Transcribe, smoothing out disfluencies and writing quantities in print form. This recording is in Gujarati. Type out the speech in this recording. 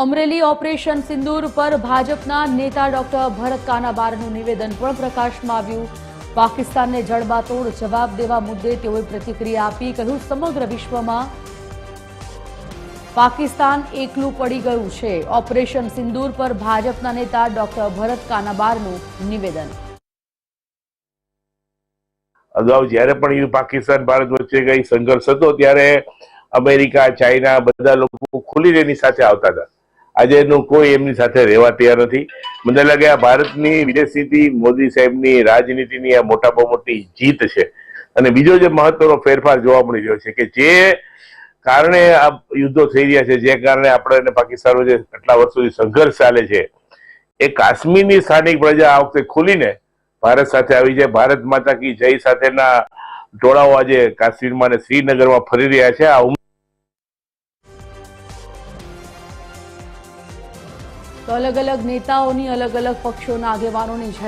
અમરેલી ઓપરેશન સિંદૂર પર ભાજપના નેતા ડોક્ટર ભરત કાનાબારનું નિવેદન પણ પ્રકાશમાં આવ્યું। પાકિસ્તાનને જડબાતોડ જવાબ દેવા મુદ્દે તેઓએ પ્રતિક્રિયા આપી। કહ્યું, સમગ્ર વિશ્વમાં પાકિસ્તાન એકલું પડી ગયું છે। ઓપરેશન સિંદૂર પર ભાજપના નેતા ડોક્ટર ભરત કાનાબારનું નિવેદન। અગાઉ જ્યારે પણ પાકિસ્તાન ભારત વચ્ચે કઈ સંઘર્ષ હતો ત્યારે અમેરિકા, ચાઇના બધા લોકો ખુલીને એની સાથે આવતા હતા। આજે એનું કોઈ એમની સાથે રહેવા તૈયાર નથી। મને લાગે આ ભારતની વિદેશ નીતિ, મોદી સાહેબની રાજનીતિની આ મોટામાં મોટી જીત છે। અને બીજો જે મહત્વનો ફેરફાર જોવા મળી રહ્યો છે કે જે કારણે આ યુદ્ધો થઈ રહ્યા છે, જે કારણે આપણે પાકિસ્તાન વચ્ચે આટલા વર્ષોથી સંઘર્ષ ચાલે છે, એ કાશ્મીરની સ્થાનિક પ્રજા આ વખતે ખુલીને ભારત સાથે આવી છે। ભારત માતા કી જય સાથેના ટોળાઓ આજે કાશ્મીરમાં અને શ્રીનગરમાં ફરી રહ્યા છે। આ તો અલગ અલગ નેતાઓની, અલગ અલગ પક્ષોના આગેવાનોની